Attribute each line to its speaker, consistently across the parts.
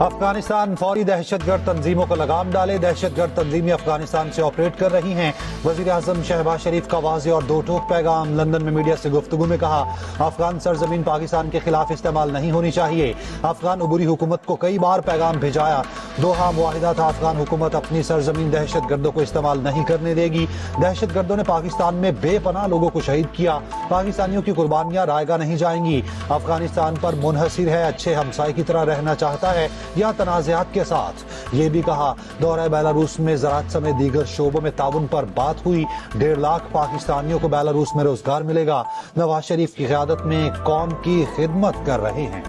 Speaker 1: افغانستان فوری دہشت گرد تنظیموں کو لگام ڈالے، دہشت گرد تنظیمیں افغانستان سے آپریٹ کر رہی ہیں۔ وزیر اعظم شہباز شریف کا واضح اور دو ٹوک پیغام۔ لندن میں میڈیا سے گفتگو میں کہا، افغان سرزمین پاکستان کے خلاف استعمال نہیں ہونی چاہیے۔ افغان عبوری حکومت کو کئی بار پیغام بھیجایا، دوحہ معاہدہ تھا، افغان حکومت اپنی سرزمین دہشت گردوں کو استعمال نہیں کرنے دے گی۔ دہشت گردوں نے پاکستان میں بے پناہ لوگوں کو شہید کیا، پاکستانیوں کی قربانیاں رائگاں نہیں جائیں گی۔ افغانستان پر منحصر ہے، اچھے ہمسائے کی طرح رہنا چاہتا ہے یا تنازعات کے ساتھ۔ یہ بھی کہا، دورہ بیلاروس میں زراعت سمیت دیگر شعبوں میں تعاون پر بات ہوئی۔ 1.5 لاکھ پاکستانیوں کو بیلاروس میں روزگار ملے گا۔ نواز شریف کی قیادت میں قوم کی خدمت کر رہے ہیں۔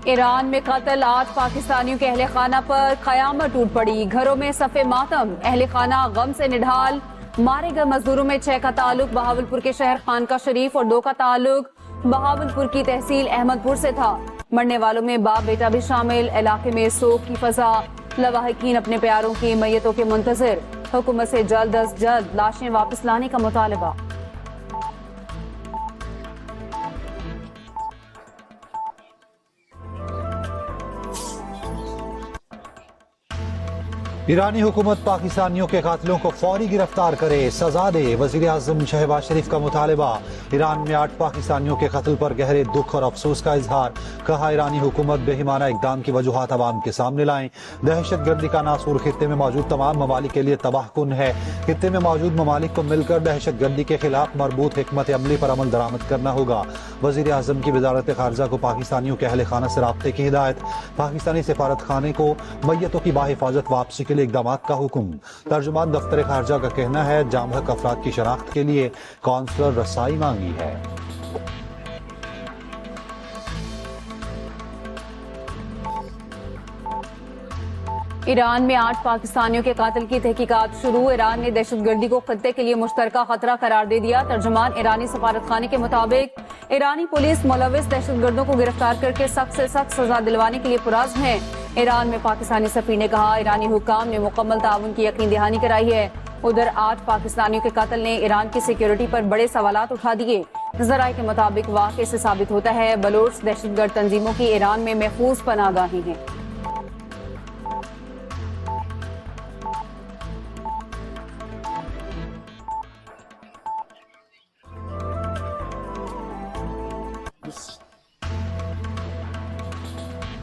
Speaker 2: ایران میں قتل، 8 پاکستانیوں کے اہل خانہ پر قیامت ٹوٹ پڑی، گھروں میں صف ماتم، اہل خانہ غم سے نڈھال۔ مارے گئے مزدوروں میں 6 کا تعلق بہاولپور کے شہر خانقاہ شریف اور 2 کا تعلق بہاولپور کی تحصیل احمد پور سے تھا۔ مرنے والوں میں باپ بیٹا بھی شامل۔ علاقے میں سوگ کی فضا، لواحقین اپنے پیاروں کی میتوں کے منتظر۔ حکومت سے جلد از جلد لاشیں واپس لانے کا مطالبہ۔
Speaker 1: ایرانی حکومت پاکستانیوں کے قاتلوں کو فوری گرفتار کرے، سزا دے، وزیر اعظم شہباز شریف کا مطالبہ۔ ایران میں 8 پاکستانیوں کے قتل پر گہرے دکھ اور افسوس کا اظہار۔ کہا، ایرانی حکومت بےایمانہ اقدام کی وجوہات عوام کے سامنے لائیں۔ دہشت گردی کا ناسور خطے میں موجود تمام ممالک کے لیے تباہ کن ہے۔ خطے میں موجود ممالک کو مل کر دہشت گردی کے خلاف مربوط حکمت عملی پر عمل درآمد کرنا ہوگا۔ وزیر اعظم کی وزارت خارجہ کو پاکستانیوں کے اہل خانہ سے رابطے کی ہدایت۔ پاکستانی سفارت خانے کو میتوں کی باحفاظت واپسی کے لیے اقدامات کا حکم۔ ترجمان دفتر خارجہ کا کہنا ہے، جاں بحق افراد کی شناخت کے لیے کونسلر رسائی مانگی ہے۔
Speaker 2: ایران میں 8 پاکستانیوں کے قاتل کی تحقیقات شروع۔ ایران نے دہشت گردی کو خطے کے لیے مشترکہ خطرہ قرار دے دیا۔ ترجمان ایرانی سفارت خانے کے مطابق ایرانی پولیس ملوث دہشت گردوں کو گرفتار کر کے سخت سے سخت سزا دلوانے کے لیے پرعزم ہے۔ ایران میں پاکستانی سفیر نے کہا، ایرانی حکام نے مکمل تعاون کی یقین دہانی کرائی ہے۔ ادھر 8 پاکستانیوں کے قتل نے ایران کی سیکیورٹی پر بڑے سوالات اٹھا دیے۔ ذرائع کے مطابق واقعے سے ثابت ہوتا ہے بلوچ دہشت گرد تنظیموں کی ایران میں محفوظ پناہ گاہیں ہیں۔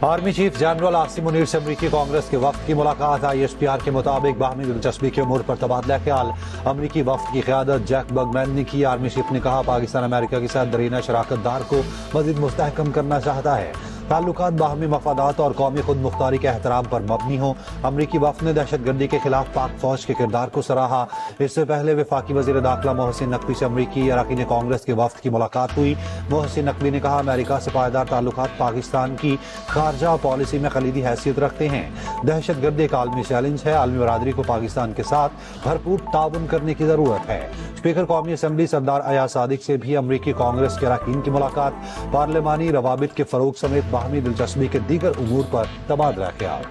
Speaker 1: Army chief general Asim Munir سے امریکی کانگریس کے وفد کی ملاقات۔ ISPR کے مطابق باہمی دلچسپی کے امور پر تبادلہ خیال۔ امریکی وفد کی قیادت جیک بگمین نے کی۔ آرمی چیف نے کہا، پاکستان امریکہ کے ساتھ درینہ شراکت دار کو مزید مستحکم کرنا چاہتا ہے۔ تعلقات باہمی مفادات اور قومی خود مختاری کے احترام پر مبنی ہوں۔ امریکی وفد نے دہشت گردی کے خلاف پاک فوج کے کردار کو سراہا۔ اس سے پہلے وفاقی وزیر داخلہ محسن نقوی سے امریکی اراکین کانگریس کے وفد کی ملاقات ہوئی۔ محسن نقوی نے کہا، امریکہ سے پائیدار تعلقات پاکستان کی خارجہ پالیسی میں کلیدی حیثیت رکھتے ہیں۔ دہشت گردی ایک عالمی چیلنج ہے، عالمی برادری کو پاکستان کے ساتھ بھرپور تعاون کرنے کی ضرورت ہے۔ اسپیکر قومی اسمبلی سردار ایاز صادق سے بھی امریکی کانگریس کے اراکین کی ملاقات۔ پارلیمانی روابط کے فروغ سمیت باہمی دلچسپی کے دیگر امور پر تبادلہ خیال۔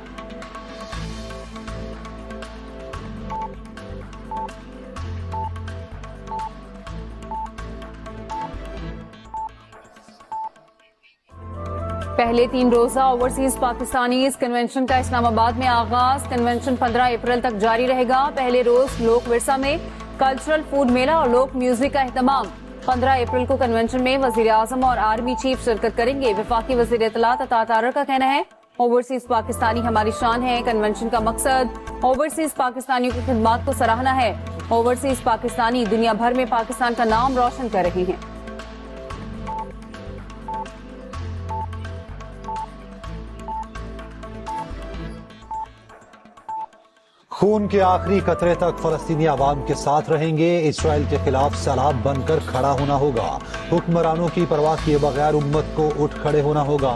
Speaker 2: پہلے 3 روزہ اوورسیز پاکستانیز کنونشن کا اسلام آباد میں آغاز۔ کنونشن 15 اپریل تک جاری رہے گا۔ پہلے روز لوک ورثہ میں کلچرل فوڈ میلہ اور لوک میوزک کا اہتمام۔ 15 اپریل کو کنونشن میں وزیر اعظم اور آرمی چیف شرکت کریں گے۔ وفاقی وزیر اطلاعات عطا تارڑ کا کہنا ہے، اوورسیز پاکستانی ہماری شان ہے۔ کنونشن کا مقصد اوورسیز پاکستانیوں کی خدمات کو سراہنا ہے۔ اوورسیز پاکستانی دنیا بھر میں پاکستان کا نام روشن کر رہے ہیں۔
Speaker 1: خون کے آخری قطرے تک فلسطینی عوام کے ساتھ رہیں گے۔ اسرائیل کے خلاف سیلاب بن کر کھڑا ہونا ہوگا۔ حکمرانوں کی پرواہ کیے بغیر امت کو اٹھ کھڑے ہونا ہوگا۔